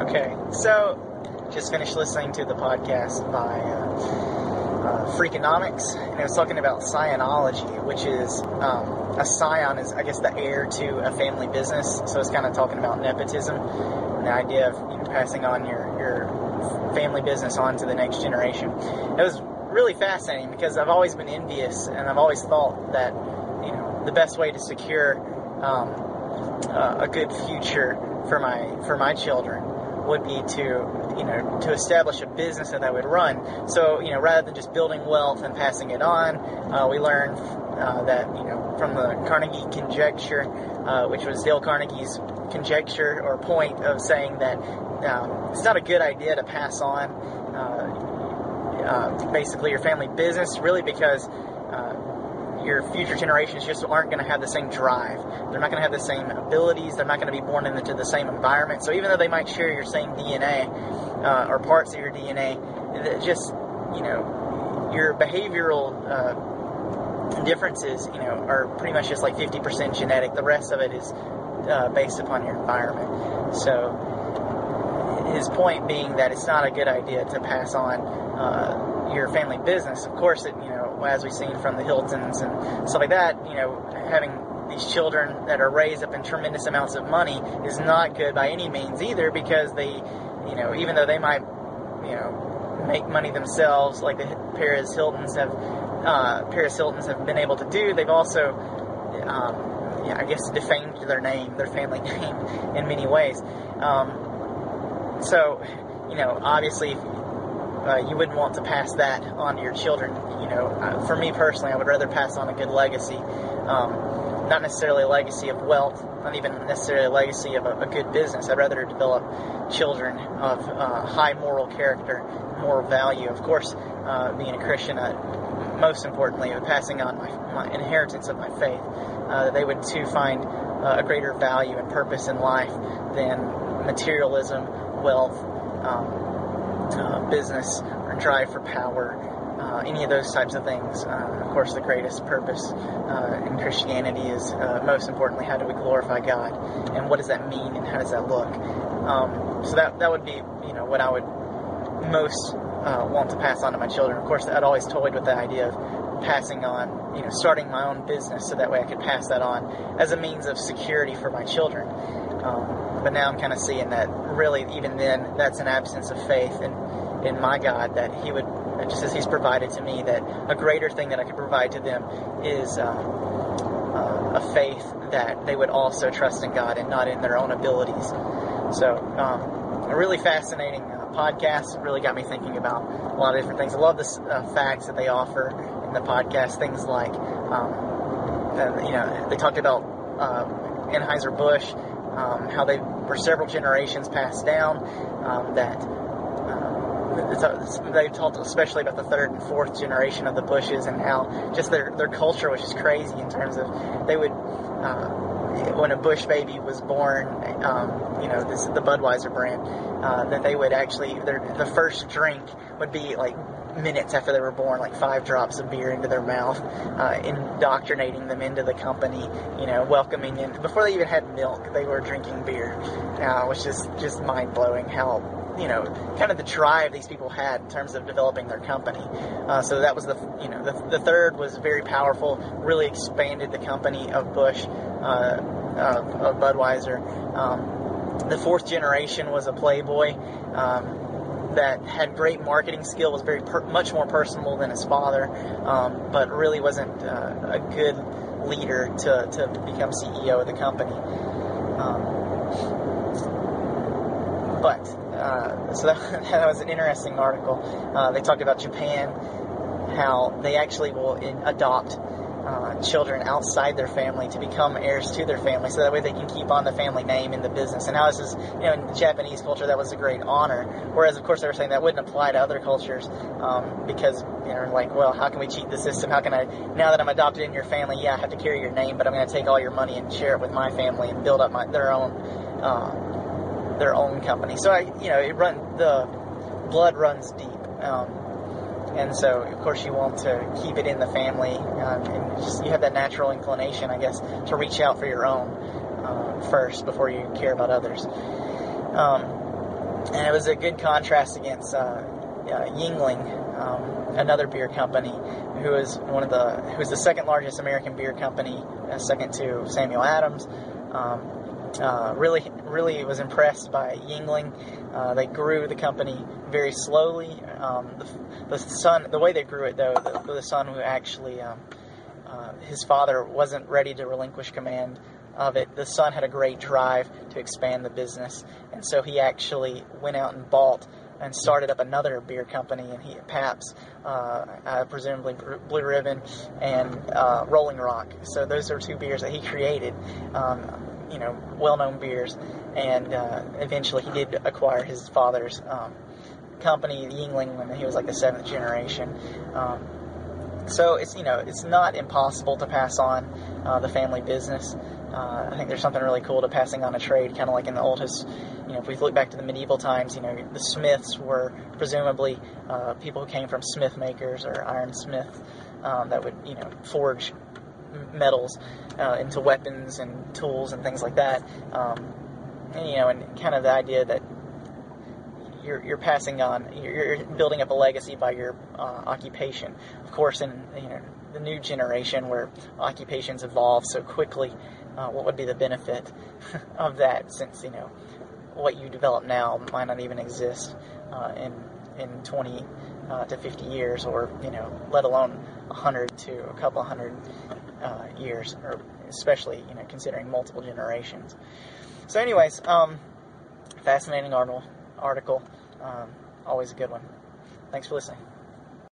Okay, so just finished listening to the podcast by Feakonomics, and it was talking about scionology, which is a scion is, I guess, the heir to a family business. So it's kind of talking about nepotism and the idea of passing on your family business on to the next generation. It was really fascinating because I've always been envious, and I've always thought that the best way to secure a good future for my children would be to establish a business that I would run. So, rather than just building wealth and passing it on, we learned that, from the Carnegie Conjecture, which was Dale Carnegie's conjecture or point of saying that it's not a good idea to pass on basically your family business, really, because your future generations just aren't going to have the same drive. They're not going to have the same abilities. They're not going to be born into the same environment. So even though they might share your same DNA or parts of your DNA, just, your behavioral differences, are pretty much just like 50% genetic. The rest of it is based upon your environment. So his point being that it's not a good idea to pass on your family business. Of course, as we've seen from the Hiltons and stuff like that, having these children that are raised up in tremendous amounts of money is not good by any means either, because they, even though they might, make money themselves, like the Paris Hiltons have been able to do, they've also, I guess, defamed their name, their family name, in many ways. So, obviously, you wouldn't want to pass that on to your children. For me personally, I would rather pass on a good legacy, not necessarily a legacy of wealth, not even necessarily a legacy of a good business. I'd rather develop children of high moral character, moral value. Of course, being a Christian, most importantly, passing on my inheritance of my faith, that they would too find a greater value and purpose in life than materialism, wealth, business, or drive for power, any of those types of things. Of course, the greatest purpose in Christianity is, most importantly, how do we glorify God, and what does that mean, and how does that look? So that would be, what I would most want to pass on to my children. Of course, I'd always toyed with the idea of passing on, starting my own business, so that way I could pass that on as a means of security for my children. But now I'm kind of seeing that really, even then, that's an absence of faith in my God, that He would, just as He's provided to me, that a greater thing that I could provide to them is a faith that they would also trust in God and not in their own abilities. So, a really fascinating podcast. It really got me thinking about a lot of different things. I love the facts that they offer in the podcast. Things like, they talked about Anheuser-Busch, how they were several generations passed down, they talked especially about the third and fourth generation of the Bushes, and how just their culture was just crazy in terms of they would, when a Bush baby was born, this is the Budwiser brand, that they would actually, the first drink would be like minutes after they were born, like 5 drops of beer into their mouth, indoctrinating them into the company, welcoming in. Before they even had milk, they were drinking beer. Which is just mind-blowing how, kind of the drive these people had in terms of developing their company. So that was the third was very powerful, really expanded the company of Bush, of Budweiser. The fourth generation was a playboy, that had great marketing skill, was much more personable than his father, but really wasn't a good leader to become CEO of the company. So that was an interesting article. They talked about Japan, how they actually will adopt children outside their family to become heirs to their family, so that way they can keep on the family name in the business. And how this is, in the Japanese culture, that was a great honor. Whereas, of course, they were saying that wouldn't apply to other cultures, because, like, well, how can we cheat the system? How can I, now that I'm adopted in your family, I have to carry your name, but I'm going to take all your money and share it with my family and build up their own company. So the blood runs deep. And so, of course, you want to keep it in the family, and you have that natural inclination, I guess, to reach out for your own first before you care about others. And it was a good contrast against Yuengling, another beer company, who was the second largest American beer company, second to Samuel Adams. Really was impressed by Yuengling. They grew the company very slowly. The way they grew it, though, the son who actually, his father wasn't ready to relinquish command of it. The son had a great drive to expand the business, and so he actually went out and bought and started up another beer company, and Pabst, presumably Blue Ribbon, and Rolling Rock. So those are two beers that he created, well-known beers, and eventually he did acquire his father's company, Yuengling, when he was like the 7th generation. So it's not impossible to pass on the family business. I think there's something really cool to passing on a trade, kind of like in the oldest. If we look back to the medieval times, the smiths were presumably people who came from smith makers or ironsmiths that would, forge metals into weapons and tools and things like that. And kind of the idea that you're passing on, you're building up a legacy by your occupation. Of course, in the new generation where occupations evolve so quickly, what would be the benefit of that, since what you develop now might not even exist in 20 to 50 years, or let alone 100 to a couple hundred years, or especially considering multiple generations. So anyways, fascinating article, always a good one. Thanks for listening.